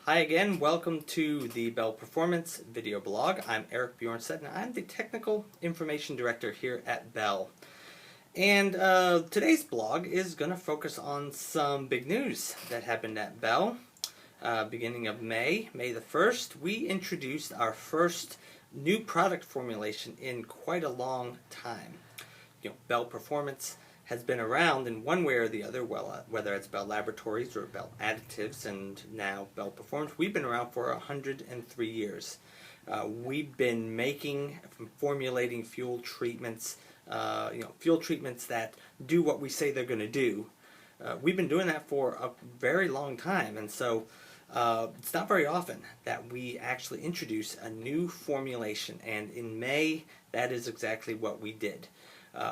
Hi again, welcome to the Bell Performance video blog. I'm Eric Bjornstedt and I'm the Technical Information Director here at Bell. And today's blog is going to focus on some big news that happened at Bell. Beginning of May the 1st, we introduced our first new product formulation in quite a long time. Bell Performance has been around in one way or the other, whether it's Bell Laboratories or Bell Additives and now Bell Performance. We've been around for 103 years. We've been formulating fuel treatments, fuel treatments that do what we say they're going to do. We've been doing that for a very long time, and so it's not very often that we actually introduce a new formulation, and in May, that is exactly what we did.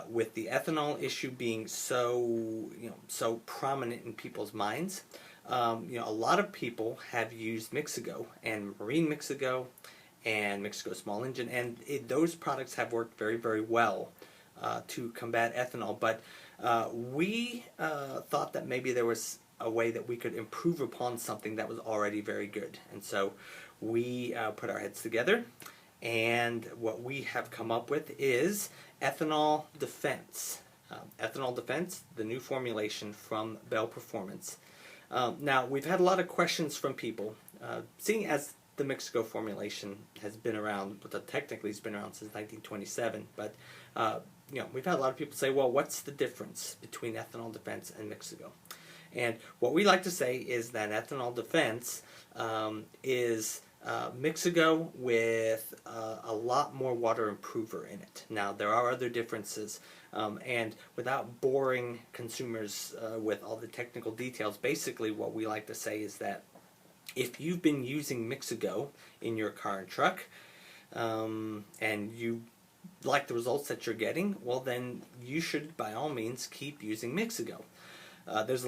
With the ethanol issue being so prominent in people's minds, a lot of people have used Mixago and Marine Mixago and Mixago Small Engine, and those products have worked very, very well to combat ethanol. But we thought that maybe there was a way that we could improve upon something that was already very good, and so we put our heads together. And what we have come up with is Ethanol Defense. Ethanol Defense, the new formulation from Bell Performance. Now, we've had a lot of questions from people, seeing as the Mixago formulation has been around, but technically it's been around since 1927, but we've had a lot of people say, well, what's the difference between Ethanol Defense and Mixago? And what we like to say is that Ethanol Defense is Mixago with a lot more water improver in it. Now, there are other differences, and without boring consumers with all the technical details, basically what we like to say is that if you've been using Mixago in your car and truck, and you like the results that you're getting, well then you should by all means keep using Mixago. There's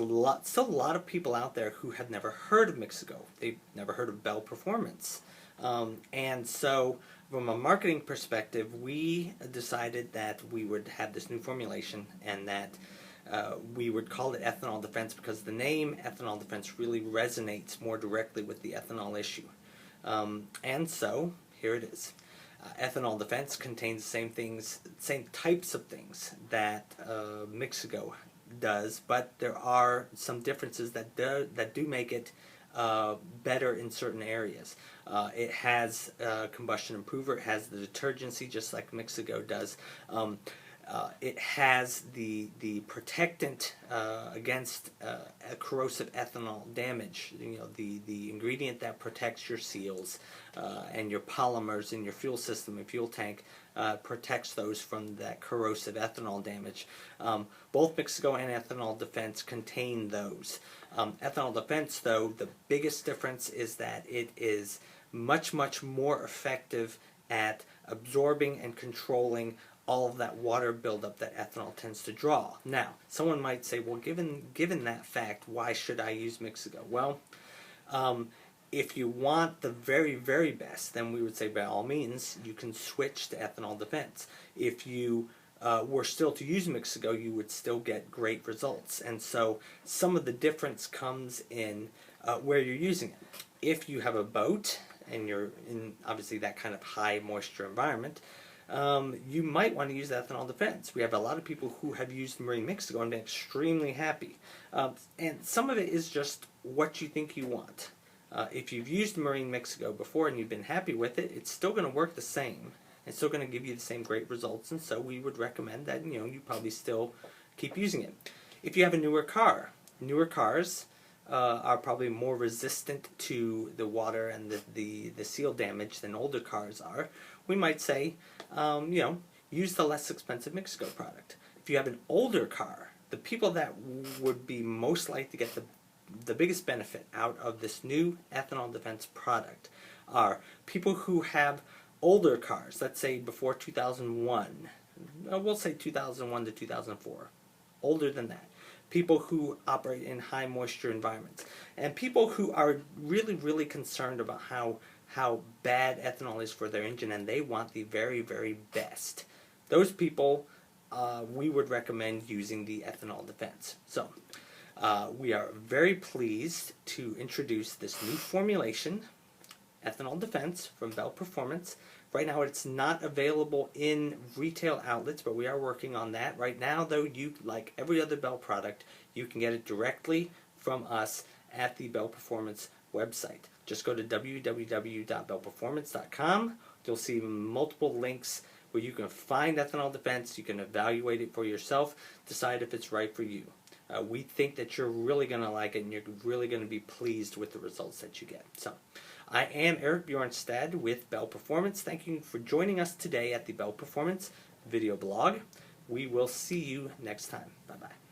still a lot of people out there who have never heard of Mixago. They've never heard of Bell Performance. And so, from a marketing perspective, we decided that we would have this new formulation and that we would call it Ethanol Defense because the name Ethanol Defense really resonates more directly with the ethanol issue. And so, here it is. Ethanol Defense contains the same types of things that Mixago does, but there are some differences that do make it better in certain areas. It has combustion improver, it has the detergency just like Mixago does. It has the protectant against corrosive ethanol damage. The ingredient that protects your seals and your polymers in your fuel system and fuel tank protects those from that corrosive ethanol damage. Both Mixago and Ethanol Defense contain those. Ethanol Defense, though, the biggest difference is that it is much more effective at absorbing and controlling all of that water buildup that ethanol tends to draw. Now, someone might say, well, given that fact, why should I use Mixago? Well, if you want the very, very best, then we would say by all means you can switch to Ethanol Defense. If you were still to use Mixago, you would still get great results. And so some of the difference comes in where you're using it. If you have a boat and you're in obviously that kind of high moisture environment, you might want to use Ethanol Defense. We have a lot of people who have used Marine Mixago and been extremely happy. And some of it is just what you think you want. If you've used Marine Mixago before and you've been happy with it, it's still going to work the same. It's still going to give you the same great results, and so we would recommend that you probably still keep using it. If you have a newer car, newer cars are probably more resistant to the water and the seal damage than older cars are. We might say, use the less expensive Mixago product. If you have an older car, the people that would be most likely to get the biggest benefit out of this new Ethanol Defense product are people who have older cars, let's say before 2001, we'll say 2001 to 2004, older than that. People who operate in high moisture environments, and people who are really concerned about how bad ethanol is for their engine and they want the very, very best. Those people, we would recommend using the Ethanol Defense. So, We are very pleased to introduce this new formulation, Ethanol Defense from Bell Performance. Right now it's not available in retail outlets, but we are working on that. Right now, though, you, like every other Bell product, you can get it directly from us at the Bell Performance website. Just go to www.bellperformance.com. You'll see multiple links where you can find Ethanol Defense. You can evaluate it for yourself, decide if it's right for you. We think that you're really going to like it, and you're really going to be pleased with the results that you get. So, I am Eric Bjornstad with Bell Performance. Thank you for joining us today at the Bell Performance video blog. We will see you next time. Bye-bye.